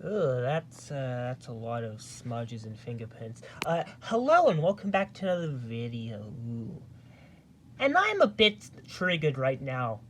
Ugh, that's a lot of smudges and fingerprints. Hello and welcome back to another video. Ooh. And I'm a bit triggered right now.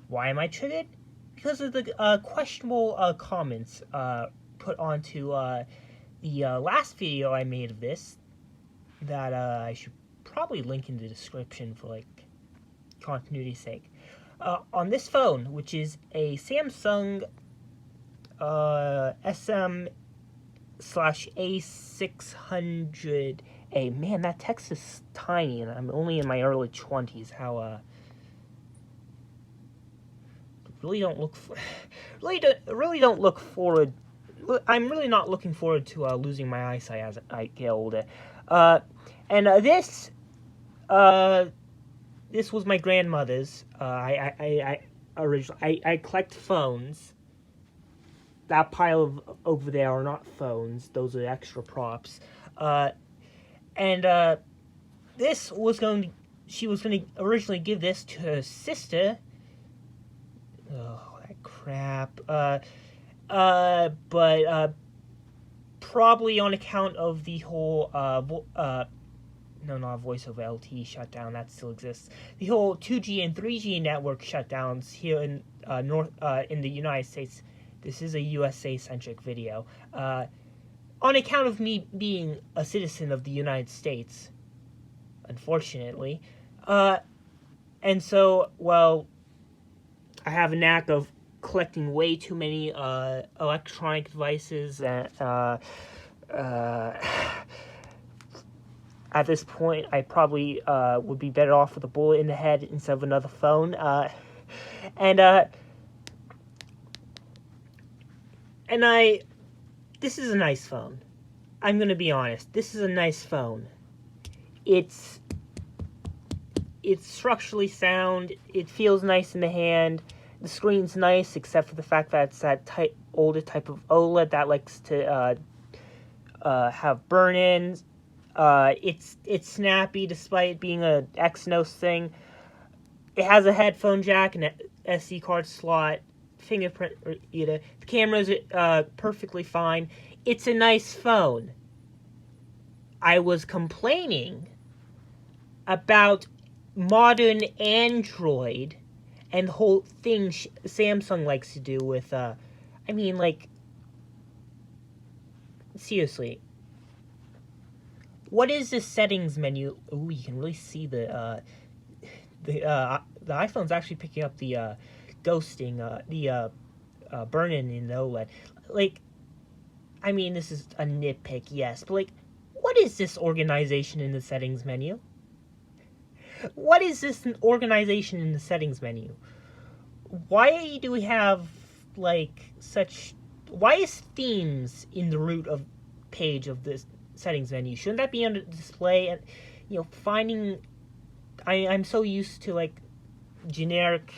Why am I triggered? Because of the questionable comments put onto the last video I made of this that I should probably link in the description for like continuity's sake. On this phone, which is a Samsung SM/A600A. Man, that text is tiny, and I'm only in my early 20s. How really don't look really don't look forward. I'm really not looking forward to losing my eyesight as I get older. This was my grandmother's. I collect phones. That pile over there are not phones; those are extra props. This was she was going to originally give this to her sister. Oh, that crap. But probably on account of the whole no, not voice over LTE shutdown, that still exists. The whole 2G and 3G network shutdowns here in in the United States. This is a USA-centric video. On account of me being a citizen of the United States, unfortunately. And so, well, I have a knack of collecting way too many electronic devices. At this point, I probably would be better off with a bullet in the head instead of another phone. This is a nice phone. I'm gonna be honest. This is a nice phone. It's structurally sound. It feels nice in the hand. The screen's nice, except for the fact that it's that older type of OLED that likes to have burn-ins. It's snappy despite being a Exynos thing. It has a headphone jack and an SD card slot. Fingerprint reader. The camera's perfectly fine. It's a nice phone. I was complaining about modern Android and the whole thing Samsung likes to do with, seriously. What is this settings menu? Ooh, you can really see the iPhone's actually picking up the ghosting, the burn-in the OLED. This is a nitpick, yes, but what is this organization in the settings menu? What is this organization in the settings menu? Why do we have, why is themes in the root of page of this settings menu? Shouldn't that be under display? And, finding, I'm so used to, generic,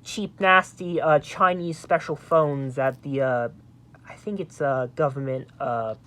cheap, nasty, Chinese special phones at the, I think it's a government,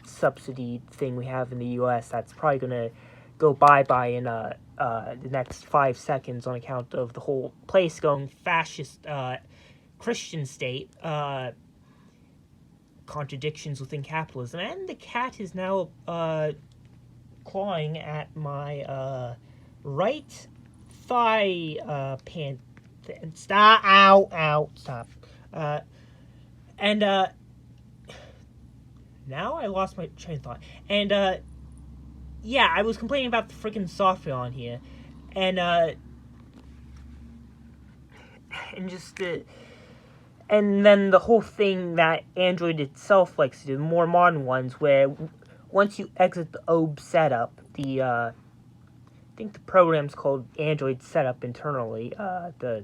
subsidy thing we have in the U.S. that's probably gonna go bye-bye in, the next 5 seconds on account of the whole place going fascist, Christian state, contradictions within capitalism. And the cat is now, clawing at my, right thigh, pant. Stop, ow, stop. Now I lost my train of thought. Yeah, I was complaining about the freaking software on here. And then the whole thing that Android itself likes to do, more modern ones, where once you exit the OBS setup, I think the program's called Android Setup internally, the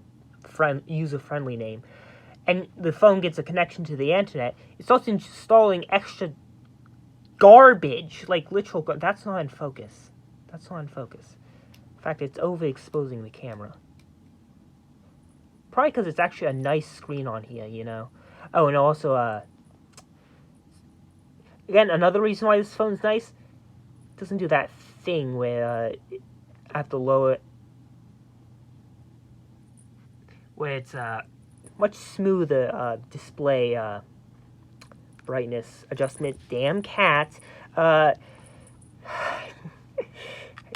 user-friendly name, and the phone gets a connection to the internet, it starts installing extra garbage, literal that's not in focus. That's not in focus. In fact, it's overexposing the camera. Probably because it's actually a nice screen on here, Oh, and also, again, another reason why this phone's nice, it doesn't do that thing where, I have to lower it, where it's, much smoother, display, brightness adjustment. Damn cats. I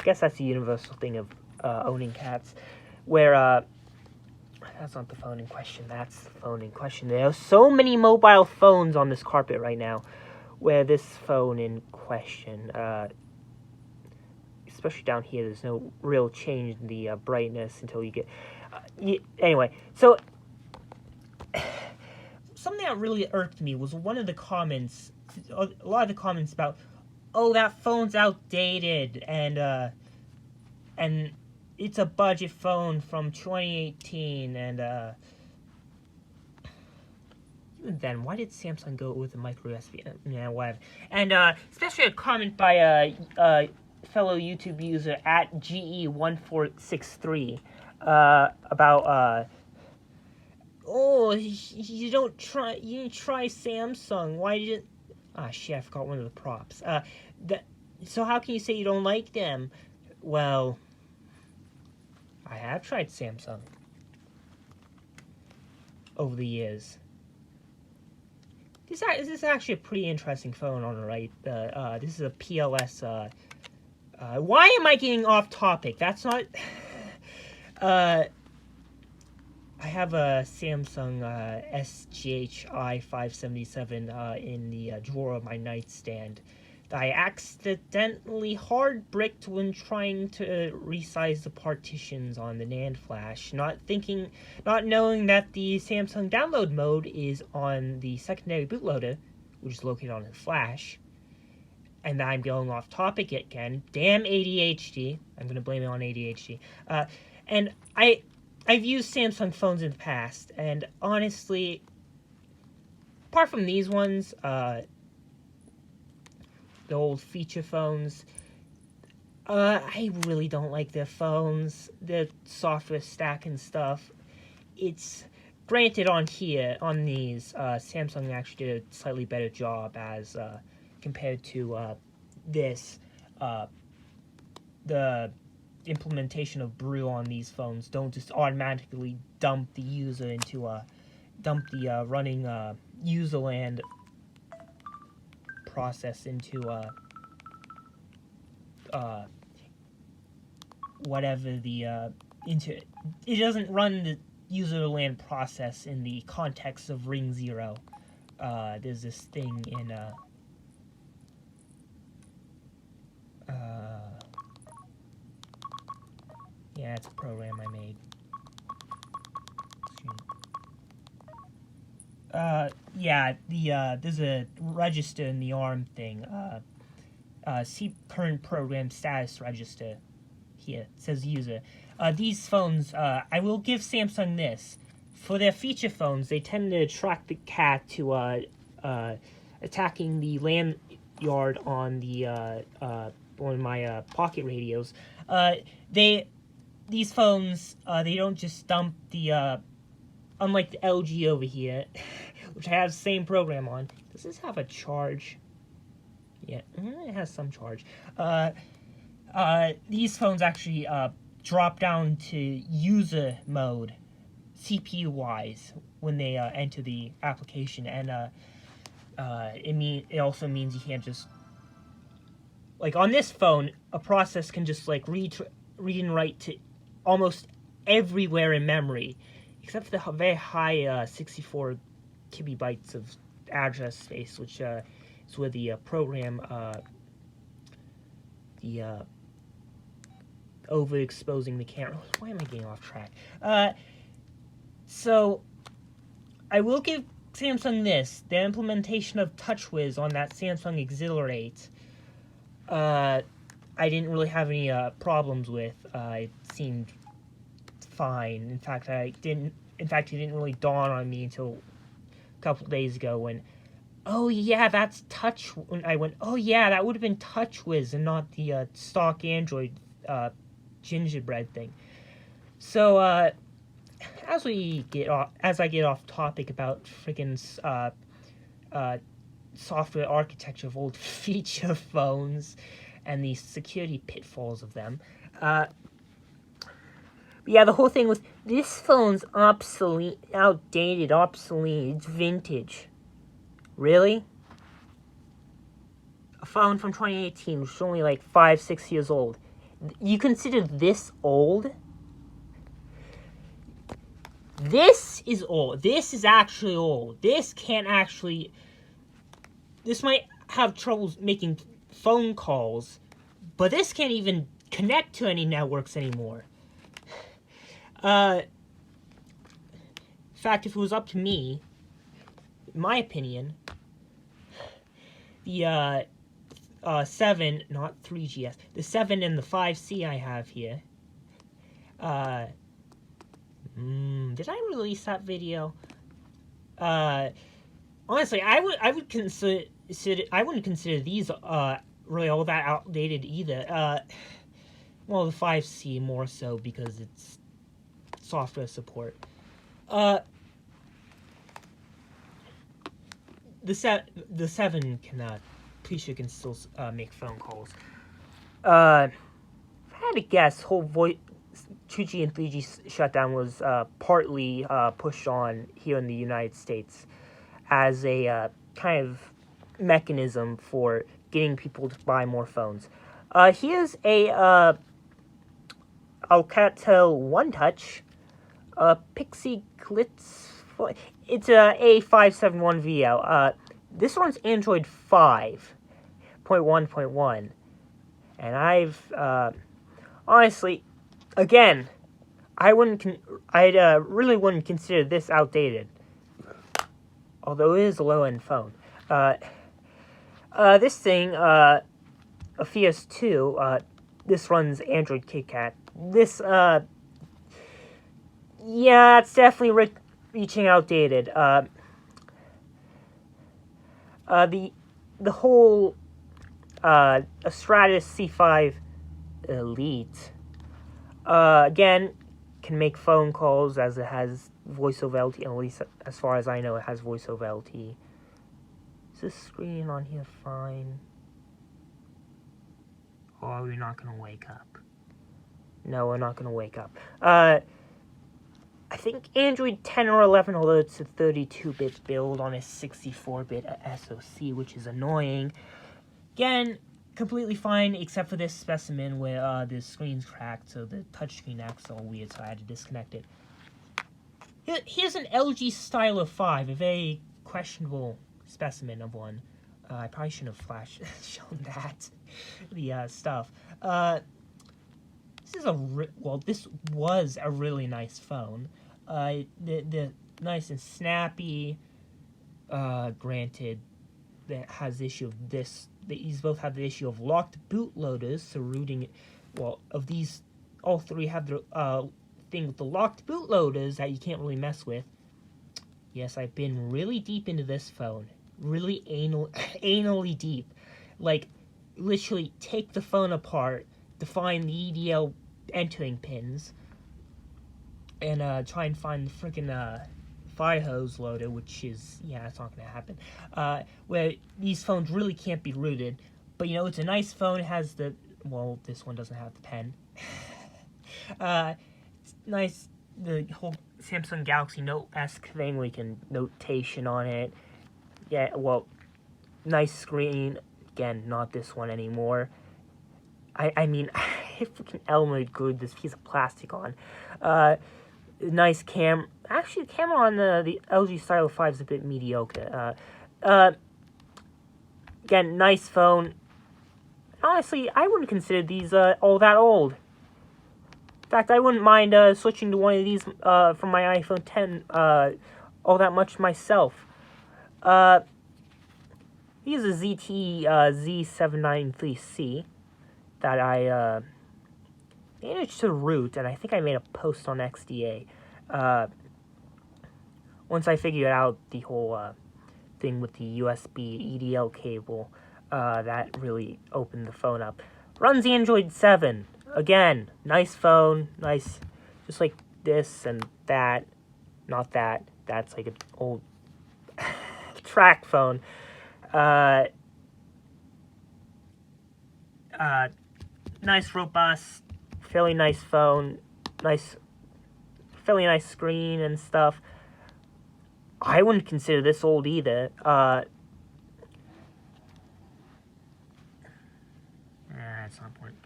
guess that's the universal thing of owning cats, where that's not the phone in question. That's the phone in question. There are so many mobile phones on this carpet right now, where this phone in question, especially down here, there's no real change in the brightness until you get... anyway, so... something that really irked me was one of the comments, a lot of the comments about, oh, that phone's outdated, and it's a budget phone from 2018, and even then, why did Samsung go with a micro USB? Yeah, whatever. And especially a comment by a fellow YouTube user at GE1463 about oh, you didn't try Samsung. Why did it? Ah, shit, I forgot one of the props. So how can you say you don't like them? Well, I have tried Samsung over the years. This is actually a pretty interesting phone on the right. This is a PLS. Why am I getting off topic? That's not. I have a Samsung SGHI 577 in the drawer of my nightstand that I accidentally hard-bricked when trying to resize the partitions on the NAND flash, not knowing that the Samsung download mode is on the secondary bootloader, which is located on the flash. And I'm going off topic again. Damn ADHD. I'm going to blame it on ADHD. And I've used Samsung phones in the past, and honestly, apart from these ones, the old feature phones, I really don't like their phones, their software stack and stuff. It's, granted on these, Samsung actually did a slightly better job as, compared to, this, the implementation of Brew on these phones don't just automatically dump the user into running userland process into whatever the it doesn't run the userland process in the context of Ring 0. There's this thing in yeah, it's a program I made. Yeah, there's a register in the ARM thing. See current program status register. Here, it says user. These phones, I will give Samsung this. For their feature phones, they tend to attract the cat to, attacking the lanyard on the, one of my, pocket radios. These phones, they don't just dump the, unlike the LG over here, which I have the same program on. Does this have a charge? Yeah, it has some charge. These phones actually, drop down to user mode, CPU-wise, when they, enter the application, and, it also means you can't just, like, on this phone, a process can just, like, read and write to almost everywhere in memory, except for the very high 64 kilobytes of address space, which is where the program, overexposing the camera. Why am I getting off track? So, I will give Samsung this. The implementation of TouchWiz on that Samsung Exhilarate, I didn't really have any problems with. It seemed fine. In fact, it didn't really dawn on me until a couple days ago when, oh yeah, that's Touch. When I went, oh yeah, that would have been TouchWiz and not the stock Android gingerbread thing. So as I get off topic about freaking software architecture of old feature phones and the security pitfalls of them. Yeah, the whole thing was, this phone's obsolete, outdated, obsolete, it's vintage. Really? phone from 2018, which is only like 5-6 years old. You consider this old? This is old. This is actually old. This can't actually... This might have troubles making phone calls, but this can't even connect to any networks anymore. In fact, if it was up to me, in my opinion, the 7, not 3GS, the 7 and the 5C I have here, did I release that video? Honestly, I wouldn't consider these really all that outdated either. Well, the 5C more so because it's software support. The 7 can pretty sure can still make phone calls. If I had to guess, whole 2G and 3G shutdown was partly pushed on here in the United States as a kind of mechanism for getting people to buy more phones. Here's a Alcatel One Touch, Pixie Glitz. It's a A571VL. This one's Android 5.1.1, and I've honestly, again, I really wouldn't consider this outdated, although it is a low-end phone. This thing, a Fios 2, this runs Android KitKat. This, yeah, it's definitely reaching outdated. The whole Stratus C5 Elite, again, can make phone calls as it has voice over LTE, at least as far as I know it has voice over LTE. Is this screen on here fine? Or are we not going to wake up? No, we're not going to wake up. I think Android 10 or 11, although it's a 32-bit build on a 64-bit SoC, which is annoying. Again, completely fine, except for this specimen where the screen's cracked, so the touchscreen acts all weird, so I had to disconnect it. Here's an LG Stylo 5, a very questionable specimen of one. I probably shouldn't have shown that, the stuff. This was a really nice phone. The nice and snappy. Granted, that has the issue of this. These both have the issue of locked bootloaders. So rooting, of these, all three have the thing with the locked bootloaders that you can't really mess with. Yes, I've been really deep into this phone. Really anally deep. Like, literally take the phone apart to find the EDL entering pins and try and find the freaking fire hose loader, which is, yeah, it's not going to happen. Where these phones really can't be rooted. But, you know, it's a nice phone. It has the, well, this one doesn't have the pen. It's nice, the whole Samsung Galaxy Note-esque thing where you can notation on it. Yeah, well, nice screen. Again, not this one anymore. I mean, I freaking Elmer glued this piece of plastic on. Nice cam. Actually, the camera on the LG Stylo 5 is a bit mediocre. Again, nice phone. Honestly, I wouldn't consider these all that old. In fact, I wouldn't mind switching to one of these from my iPhone 10 all that much myself. Here's a ZTE Z793C that I managed to root, and I think I made a post on XDA. Once I figured out the whole thing with the USB EDL cable, that really opened the phone up. Runs Android 7. Again, nice phone, nice, just like this and that. Not that. That's like an old track phone. Nice, robust, fairly nice phone, fairly nice screen and stuff. I wouldn't consider this old either. it's not important.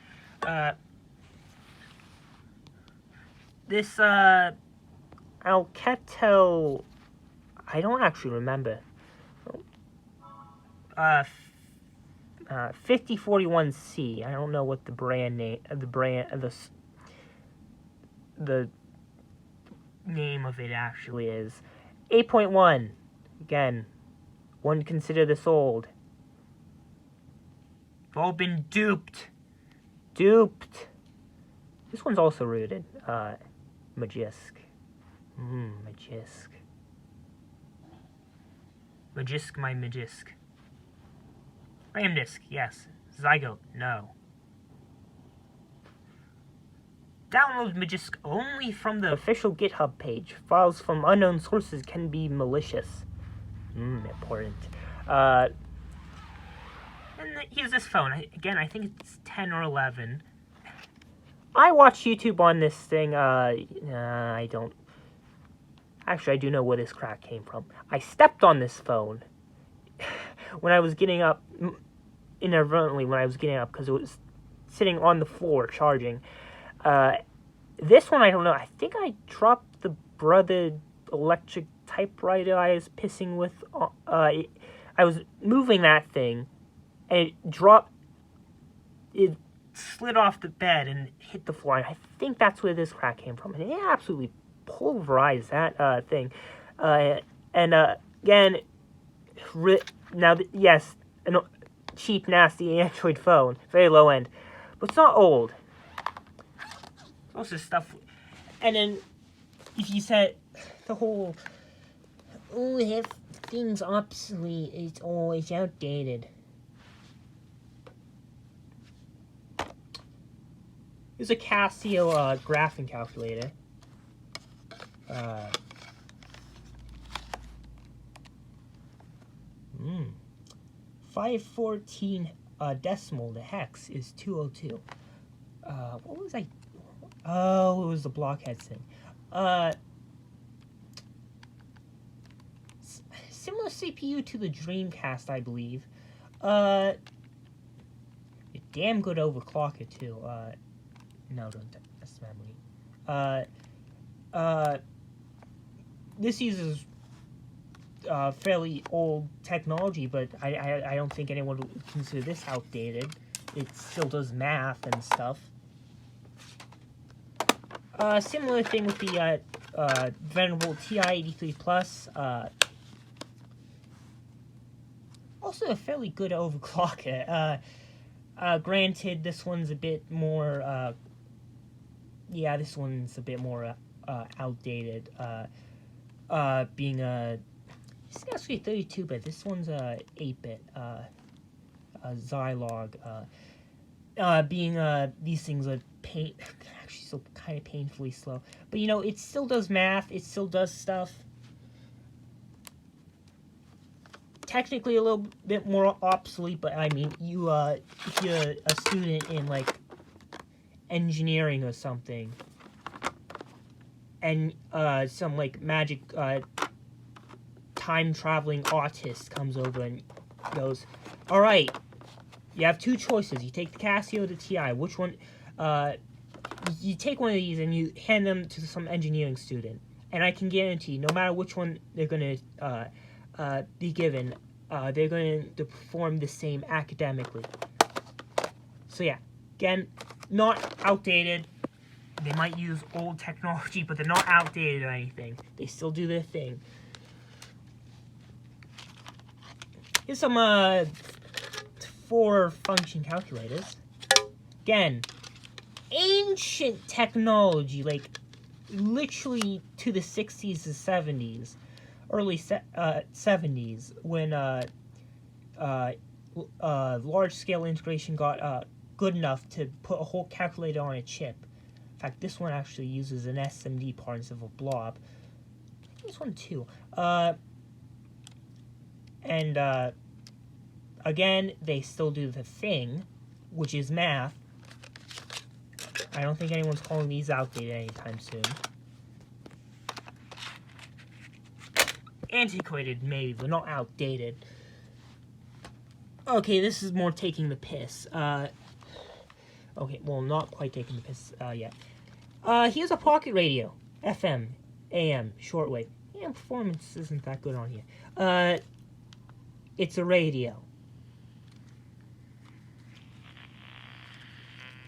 This, Alketo, I don't actually remember. 5041C. I don't know what the brand name, the name of it actually is. 8.1. Again, one consider this old. We've all been duped. This one's also rooted. Magisk. Magisk. Magisk, my Magisk. RAM disk, yes. Zygote, no. Download Magisk only from the official GitHub page. Files from unknown sources can be malicious. Important. And here's this phone. Again, I think it's 10 or 11. I watch YouTube on this thing. I don't. Actually, I do know where this crack came from. I stepped on this phone when I was getting up, inadvertently when I was getting up, because it was sitting on the floor charging. This one, I don't know. I think I dropped the brother electric typewriter I was pissing with. I was moving that thing, and it dropped. It slid off the bed and hit the floor. And I think that's where this crack came from. And it absolutely pulverized that thing. Again, now, yes, a cheap, nasty Android phone, very low end, but it's not old. Also stuff, and then if you said the whole, have things obsolete, it's always outdated. There's a Casio graphing calculator. 514 decimal, the hex is 202. What was I? Oh, it was the blockhead thing. Similar CPU to the Dreamcast, I believe. Damn good overclocker too. No, that's memory. This uses fairly old technology, but I don't think anyone would consider this outdated. It still does math and stuff. Similar thing with the venerable TI-83 Plus. Also a fairly good overclocker. Granted, this one's a bit more. Yeah, this one's a bit more outdated. Being it's actually 32-bit. This one's 8-bit. Zilog. Being these things are actually so kind of painfully slow, but you know, it still does math. It still does stuff. Technically a little bit more obsolete, but I mean, you if you're a student in like engineering or something, and some like magic time traveling autist comes over and goes, "All right, you have two choices. You take the Casio or the TI. Which one?" You take one of these and you hand them to some engineering student, and I can guarantee, no matter which one they're going to be given, they're going to perform the same academically. So yeah, again, not outdated. They might use old technology, but they're not outdated or anything. They still do their thing. Here's some 4-function calculators. Again, ancient technology, like literally to the 60s to 70s, early 70s, when large-scale integration got good enough to put a whole calculator on a chip. In fact, this one actually uses an SMD part instead of a blob. This one too. Again, they still do the thing, which is math. I don't think anyone's calling these outdated anytime soon. Antiquated, maybe, but not outdated. Okay, this is more taking the piss. Okay, well, not quite taking the piss yet. Here's a pocket radio. FM, AM, shortwave. Yeah, performance isn't that good on here. It's a radio.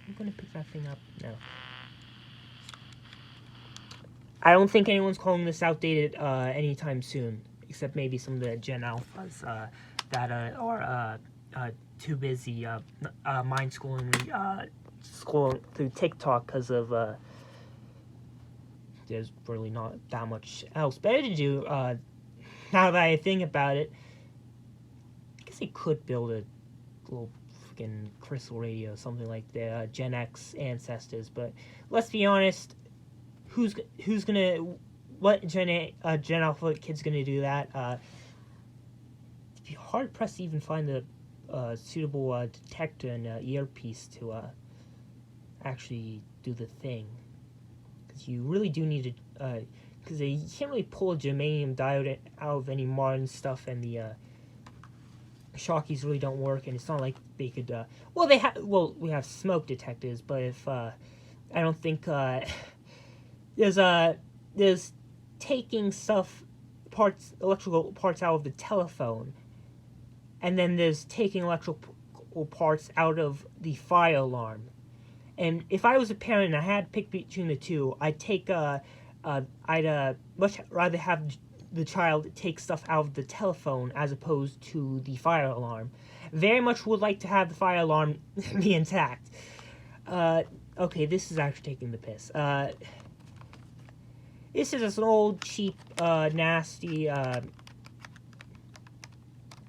I'm gonna pick that thing up. No. I don't think anyone's calling this outdated anytime soon, except maybe some of the Gen Alphas that are too busy mind scrolling through TikTok because of there's really not that much else better to do. Now that I think about it, I guess they could build a little freaking crystal radio, something like the Gen X ancestors. But let's be honest, who's gonna what Gen Alpha kid's gonna do that? It'd be hard pressed to even find a suitable detector and earpiece to actually do the thing, because you really do need to. Because you can't really pull a germanium diode out of any modern stuff, and the Shockies really don't work, and it's not like they could. We have smoke detectors, but if I don't think there's taking electrical parts out of the telephone, and then there's taking electrical parts out of the fire alarm. And if I was a parent and I had to pick between the two, I'd much rather have the child take stuff out of the telephone as opposed to the fire alarm. Very much would like to have the fire alarm be intact. Okay, this is actually taking the piss. This is just an old, cheap, nasty, I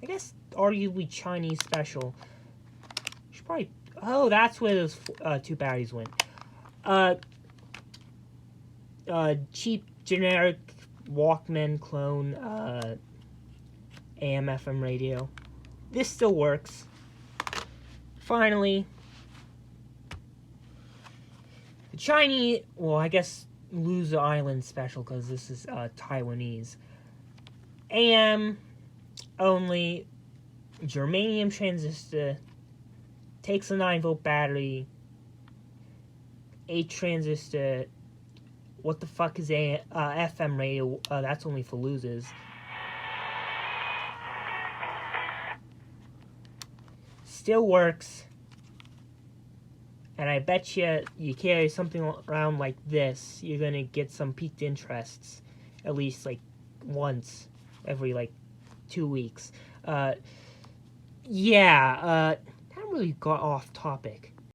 guess arguably Chinese special. Should probably... Oh, that's where those two batteries went. Cheap, generic Walkman clone AM/FM radio. This still works. Finally, the Chinese, well, I guess Loser Island special, because this is Taiwanese. AM only, germanium transistor, takes a 9-volt battery, 8 transistor. What the fuck is a FM radio? That's only for losers. Still works. And I bet you carry something around like this, you're gonna get some piqued interests. At least, like, once every, like, 2 weeks. That really got off topic.